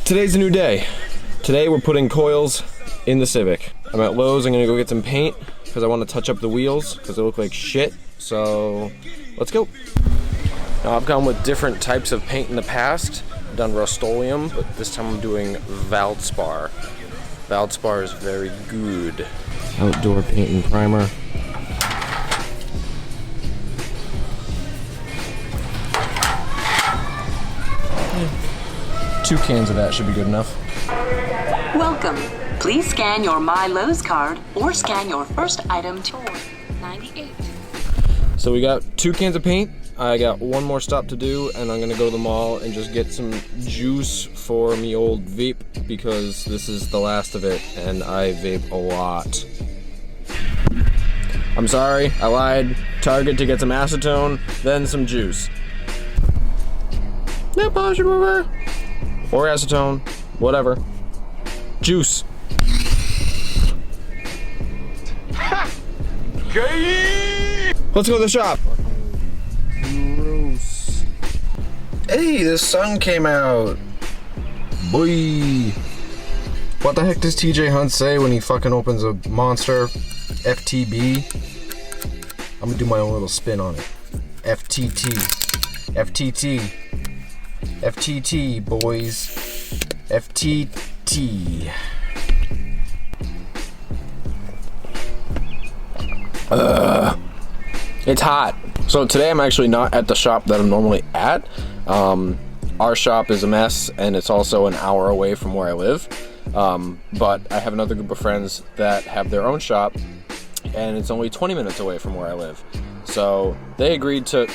Today's a new day. Today we're putting coils in the Civic. I'm at Lowe's, I'm gonna go get some paint because I want to touch up the wheels because they look like shit. So let's go. Now I've gone with different types of paint in the past. I've done Rust-Oleum, but this time I'm doing Valspar. Valspar is very good. Outdoor paint and primer. Two cans of that should be good enough. Welcome. Please scan your My Lowe's card or scan your first item to 98. So we got 2 cans of paint. I got one more stop to do, and I'm gonna go to the mall and just get some juice for me old vape because this is the last of it, and I vape a lot. I'm sorry, I lied. Target to get some acetone, then some juice. No polish remover. Or acetone, whatever. Juice. Let's go to the shop. Gross. Hey, the sun came out. Boy. What the heck does TJ Hunt say when he fucking opens a Monster FTB? I'm gonna do my own little spin on it. FTT. FTT. FTT, boys. FTT. It's hot. So today I'm actually not at the shop that I'm normally at. Our shop is a mess, and it's also an hour away from where I live. But I have another group of friends that have their own shop, and it's only 20 minutes away from where I live. So they agreed to...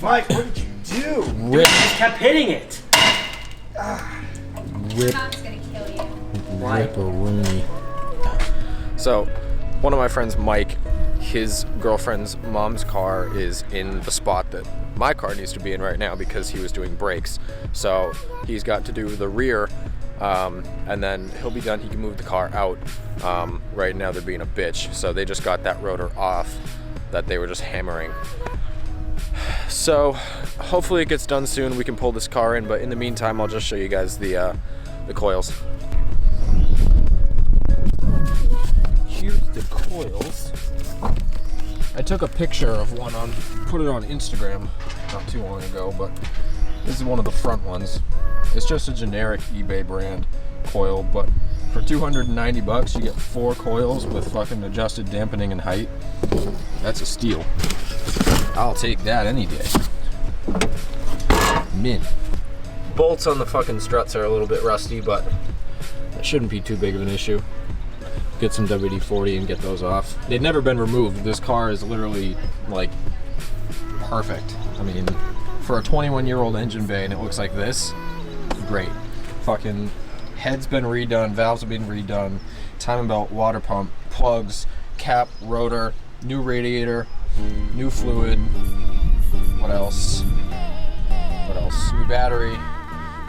Mike, what did you do? Rip. You just kept hitting it. Rip. Mom's gonna kill you. Rip-a-rooney. So, one of my friends, Mike, his girlfriend's mom's car is in the spot that my car needs to be in right now because he was doing brakes. So he's got to do the rear, and then he'll be done. He can move the car out. Right now they're being a bitch. So they just got that rotor off that they were just hammering. So hopefully it gets done soon. We can pull this car in, but in the meantime, I'll just show you guys the coils. Here's the coils. I took a picture of one put it on Instagram not too long ago, but this is one of the front ones. It's just a generic eBay brand coil, but for 290 bucks you get 4 coils with fucking adjusted dampening and height. That's a steal. I'll take that any day. Mint. Bolts on the fucking struts are a little bit rusty, but that shouldn't be too big of an issue. Get some WD-40 and get those off. They've never been removed. This car is literally like perfect. I mean, for a 21-year-old engine bay and it looks like this, great. Fucking head's been redone, valves have been redone, timing belt, water pump, plugs, cap, rotor, new radiator, new fluid. What else? What else? New battery,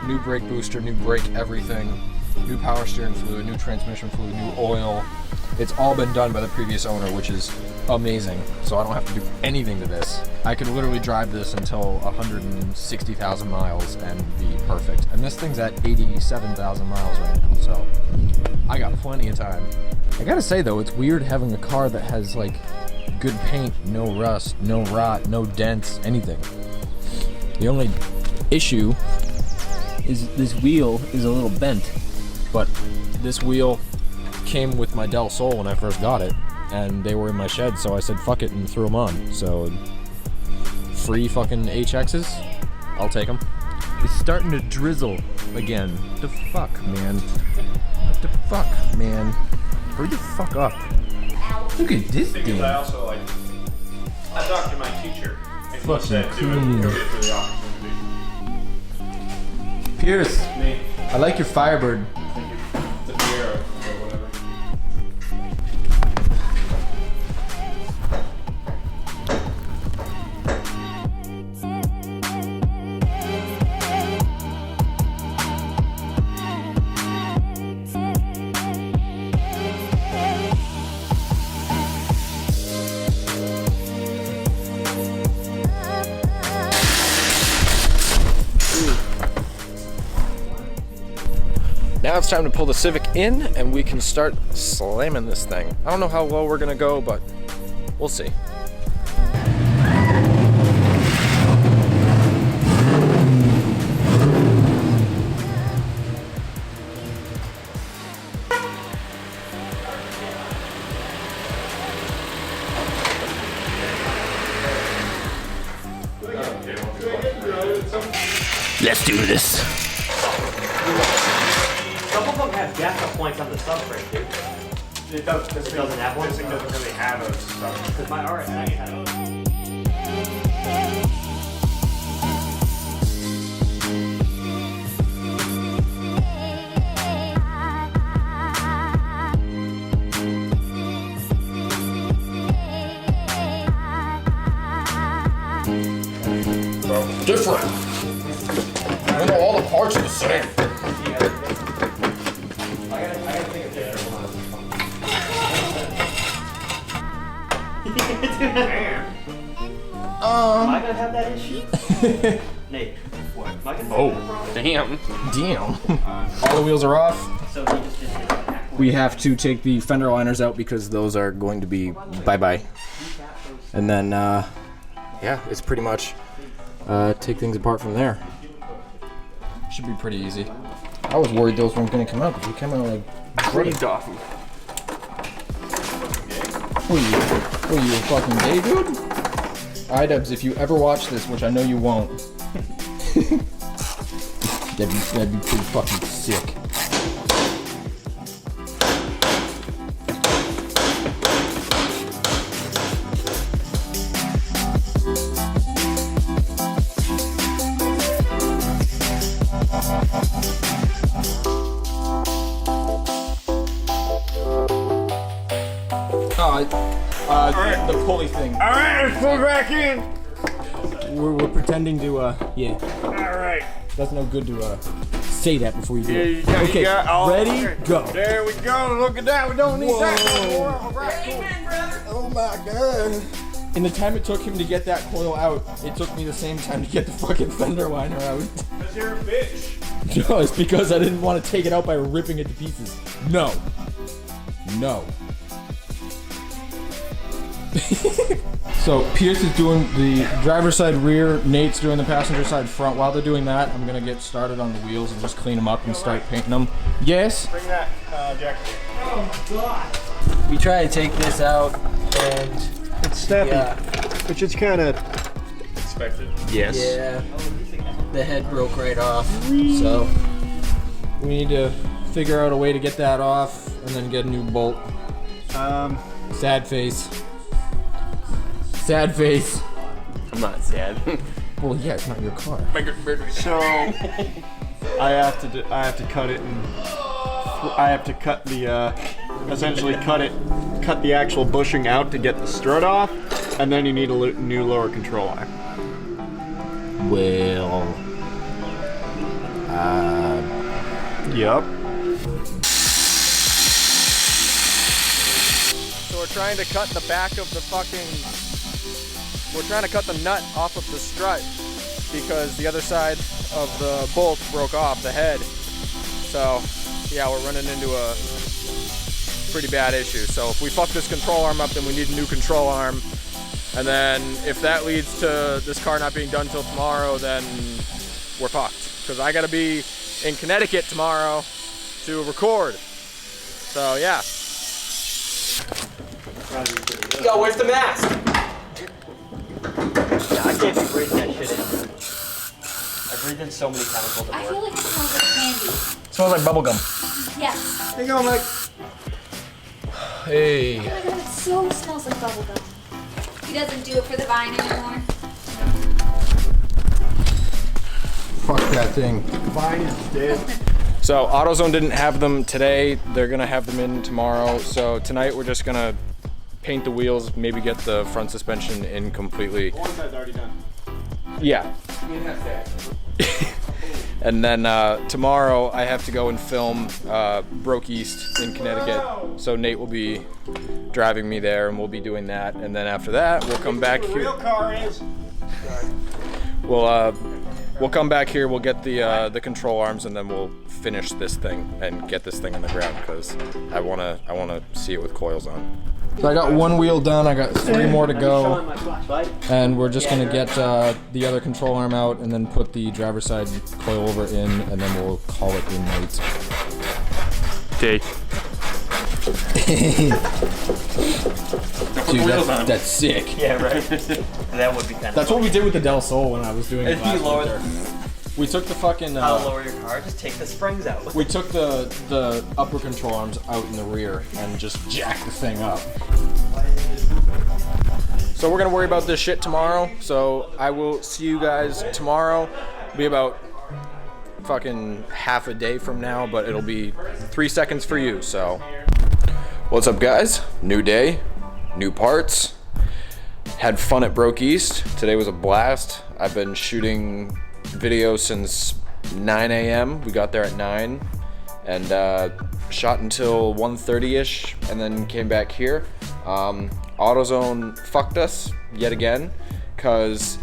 new brake booster, new brake everything, new power steering fluid, new transmission fluid, new oil. It's all been done by the previous owner, which is amazing. So I don't have to do anything to this. I could literally drive this until 160,000 miles and be perfect. And this thing's at 87,000 miles right now, so I got plenty of time. I gotta say though, it's weird having a car that has like good paint, no rust, no rot, no dents, anything. The only issue is this wheel is a little bent, but this wheel came with my Del Sol when I first got it, and they were in my shed, so I said fuck it and threw them on. So free fucking HXs, I'll take them. It's starting to drizzle again. What the fuck, man? What the fuck, man? Hurry the fuck up. Look at this thing. I also I talked to my teacher and he said clean. do it for the opportunity. Pierce, Me. I like your Firebird. Thank you. The Fiero or whatever. Now it's time to pull the Civic in and we can start slamming this thing. I don't know how low we're gonna go, but we'll see. Let's do this. Some of them have gap points on the subframe, dude. It doesn't have one? This thing doesn't really have a stuff. Because my RS had it. Different. I know all the parts are the same. Am I gonna have that issue? Nate, what? Am I gonna have that problem? Damn. All the wheels are off. So he just did it. We have to take the fender liners out because those are going to be bye-bye. And then, yeah, it's pretty much take things apart from there. Should be pretty easy. I was worried those weren't going to come out because they came out like breathed off them. What are you, a fucking gay dude? iDubbbz, if you ever watch this, which I know you won't, that'd be pretty fucking sick. The pulley thing. All right, let's pull back in. We're pretending to, yeah. All right. That's no good to, say that before you do Yeah, it. you got, Okay, you got all ready, go. There we go. Look at that. We don't need that no more. All right, cool. Oh my god. In the time it took him to get that coil out, it took me the same time to get the fucking fender liner out. Because you're a bitch. No, it's because I didn't want to take it out by ripping it to pieces. No. No. So Pierce is doing the driver's side rear, Nate's doing the passenger side front. While they're doing that, I'm gonna get started on the wheels and just clean them up and start painting them. Yes? Bring that jacket. Oh, God. We try to take this out and It's steppy. yeah, Which is kind of Expected. Yes. yeah, the head broke right off. So We need to figure out a way to get that off and then get a new bolt. Sad face. Sad face. I'm not sad. Well, yeah, it's not your car. so. I have to cut it, and I have to cut the essentially cut the actual bushing out to get the strut off, and then you need a new lower control arm. Well, Yep. so we're trying to cut the back of the we're trying to cut the nut off of the strut because the other side of the bolt broke off the head. So yeah, we're running into a pretty bad issue. So if we fuck this control arm up, then we need a new control arm. And then if that leads to this car not being done till tomorrow, then we're fucked. Because I gotta be in Connecticut tomorrow to record. So yeah. Yo, where's the mask? Yeah, I can't be breathing that shit in. I've breathed in so many chemicals at I work. feel like it smells like candy. Smells like bubblegum. Yes. Hey, go, Mike. Hey. Oh my god, it so smells like bubblegum. He doesn't do it for the vine anymore. Fuck that thing. Vine is dead. So AutoZone didn't have them today. They're gonna have them in tomorrow. So tonight we're just gonna paint the wheels, maybe get the front suspension in completely. One side's already done. Yeah. And then tomorrow I have to go and film Broke East in Connecticut. So Nate will be driving me there and we'll be doing that. And then after that we'll come back The here. real car is. We'll come back here, we'll get the control arms and then we'll finish this thing and get this thing on the ground because I wanna see it with coils on. So I got one wheel done. I got 3 more to go, and we're just gonna get the other control arm out and then put the driver's side coilover in, and then we'll call it in night. Day. Dude, that's sick. Yeah, right. That would be kind of. That's what we did with the Del Sol when I was doing it If you last lower winter. We took the fucking. How to lower your car? Just take the springs out. We took the upper control arms out in the rear and just jacked the thing up. So we're gonna worry about this shit tomorrow. So I will see you guys tomorrow. It'll be about fucking half a day from now, but it'll be 3 seconds for you. So what's up, guys? New day, new parts. Had fun at Broke East. Today was a blast. I've been shooting video since 9 a.m. We got there at 9 and shot until 1:30ish and then came back here. AutoZone fucked us yet again because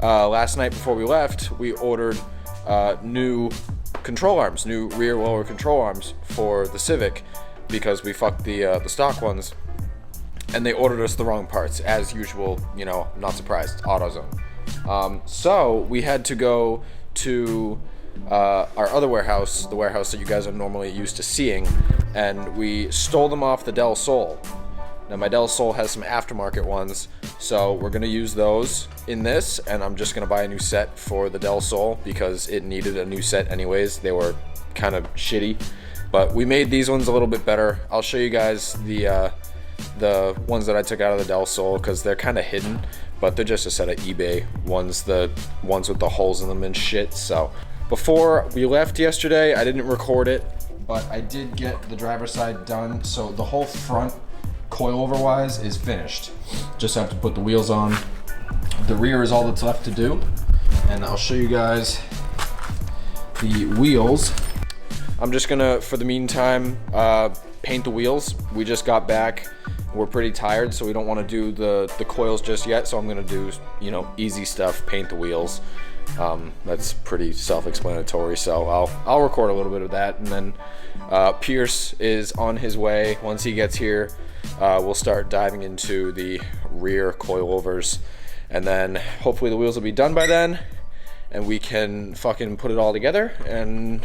last night before we left, we ordered new control arms, new rear lower control arms for the Civic because we fucked the stock ones, and they ordered us the wrong parts as usual. You know, not surprised. AutoZone. So we had to go to our other warehouse, the warehouse that you guys are normally used to seeing, and we stole them off the Del Sol. Now my Del Sol has some aftermarket ones, so we're gonna use those in this, and I'm just gonna buy a new set for the Del Sol because it needed a new set anyways. They were kind of shitty, but we made these ones a little bit better. I'll show you guys the ones that I took out of the Del Sol because they're kind of hidden, but they're just a set of eBay ones, the ones with the holes in them and shit. So before we left yesterday, I didn't record it, but I did get the driver's side done. So the whole front coilover wise is finished. Just have to put the wheels on. The rear is all that's left to do, and I'll show you guys the wheels. I'm just gonna, for the meantime, paint the wheels. We just got back. We're pretty tired, so we don't want to do the coils just yet. So I'm gonna do, you know, easy stuff, paint the wheels. That's pretty self-explanatory. So I'll record a little bit of that, and then Pierce is on his way. Once he gets here, we'll start diving into the rear coilovers, and then hopefully the wheels will be done by then, and we can fucking put it all together, and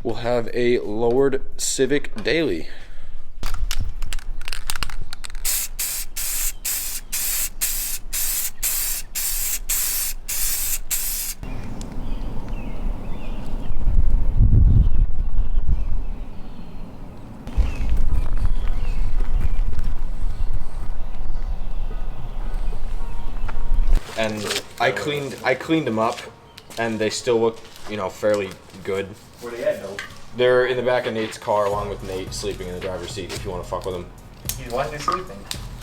we'll have a lowered Civic daily. And I cleaned them up, and they still look, you know, fairly good. Where they at, though? They're in the back of Nate's car, along with Nate sleeping in the driver's seat. If you want to fuck with him. Why is he sleeping?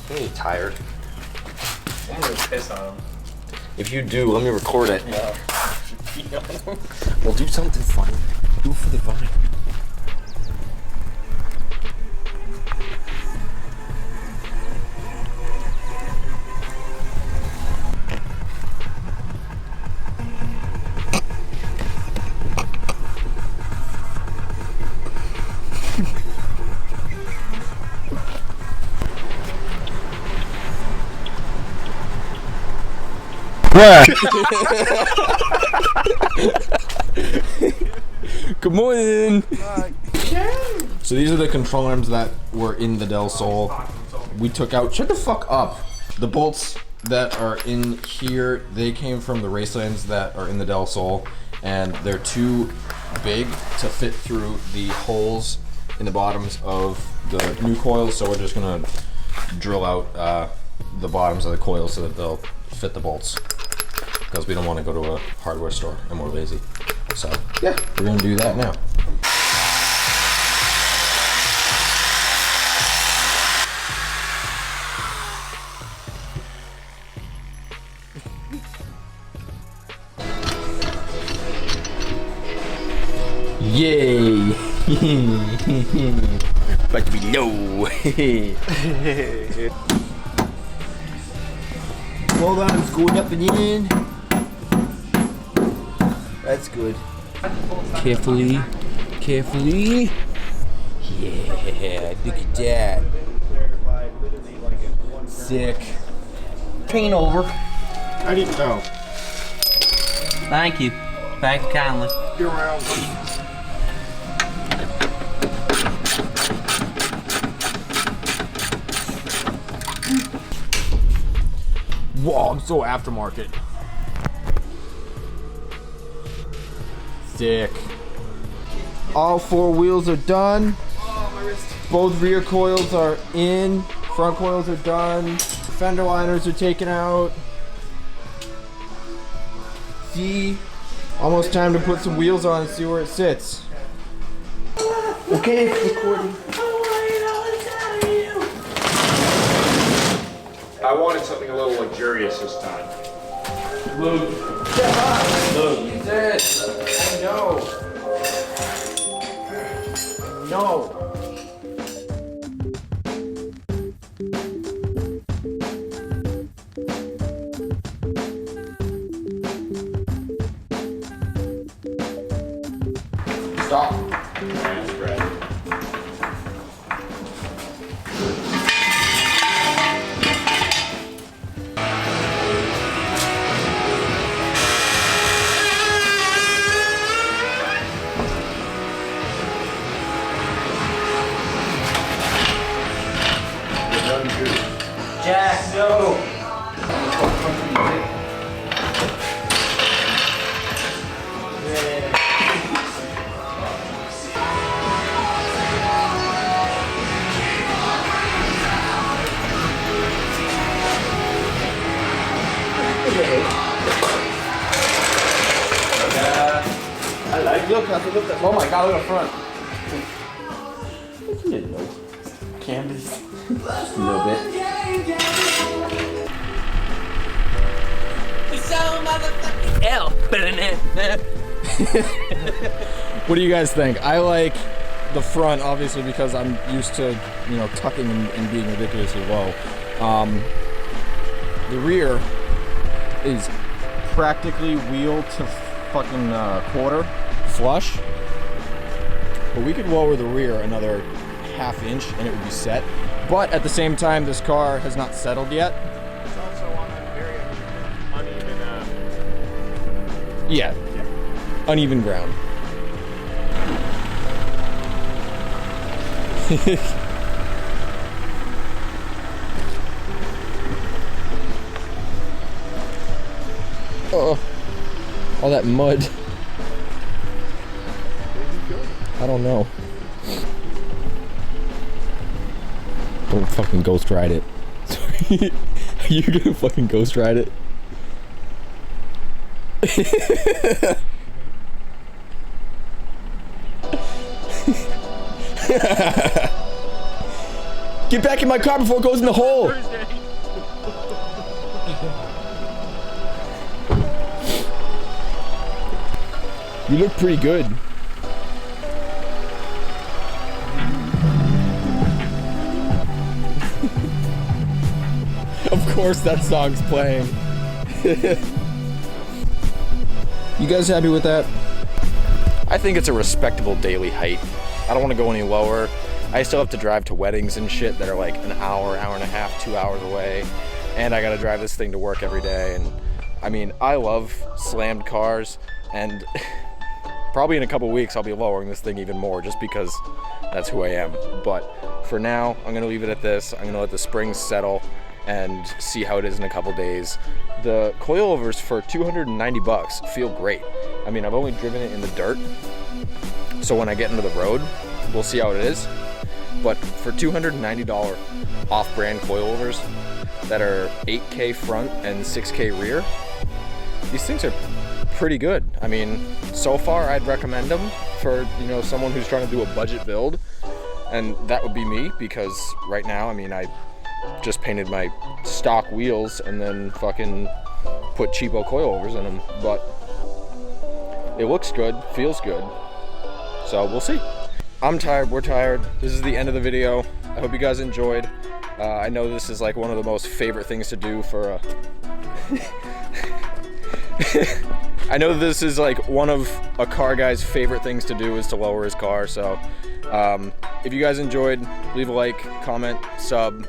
He's tired. I'm gonna piss on him. If you do, let me record it. No. We'll do something funny. Do it for the vine. Good morning. So these are the control arms that were in the Del Sol. We took out, shut the fuck up. The bolts that are in here, they came from the Racelands that are in the Del Sol, and they're too big to fit through the holes in the bottoms of the new coils, so we're just gonna drill out the bottoms of the coils so that they'll fit the bolts, because we don't want to go to a hardware store and we're lazy. So yeah, we're gonna do that now. Yay! About to be low. Hold on, it's going up and in. That's good. Carefully Carefully. Yeah, look at that. Sick. Paint over. I didn't know. Thank you. Thank you kindly. You're around. Whoa, I'm so aftermarket. Sick. All 4 wheels are done. Both rear coils are in. Front coils are done. Fender liners are taken out. See? Almost time to put some wheels on and see where it sits. Okay, recording. I wanted something a little luxurious this time. Luke. Jesus. I know. No. Stop. That's right. Jack, no. I like look at oh my god, look at the front. Canvas. Just a little bit. Hell. What do you guys think? I like the front, obviously, because I'm used to, you know, tucking and being ridiculously low. The rear is practically wheel to fucking quarter flush, but we could lower the rear another ½ inch and it would be set. But at the same time, this car has not settled yet. It's also on a very uneven. Yeah, uneven ground. Oh, all that mud. I don't know. Don't fucking ghost ride it. Are you gonna fucking ghost ride it? Get back in my car before it goes in the hole. You look pretty good. Of course that song's playing. You guys happy with that? I think it's a respectable daily height. I don't want to go any lower. I still have to drive to weddings and shit that are like an hour, hour and a half, 2 hours away. And I gotta drive this thing to work every day. And I mean, I love slammed cars, and probably in a couple weeks I'll be lowering this thing even more just because that's who I am. But for now, I'm gonna leave it at this. I'm gonna let the springs settle and see how it is in a couple days. The coilovers for 290 bucks feel great. I mean, I've only driven it in the dirt, so when I get into the road, we'll see how it is. But for $290 off-brand coilovers that are 8K front and 6K rear, these things are pretty good. I mean, so far I'd recommend them for, you know, someone who's trying to do a budget build, and that would be me, because right now, I mean, I just painted my stock wheels and then fucking put cheapo coilovers in them, but it looks good, feels good, so we'll see. I'm tired, we're tired. This is the end of the video. I hope you guys enjoyed. I know this is like one of the most favorite things to do for a I know this is like one of a car guy's favorite things to do is to lower his car. So if you guys enjoyed, leave a like, comment, sub.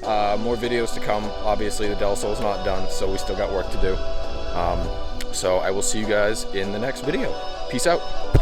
More videos to come. Obviously the Del Sol's not done, so we still got work to do. So I will see you guys in the next video. Peace out.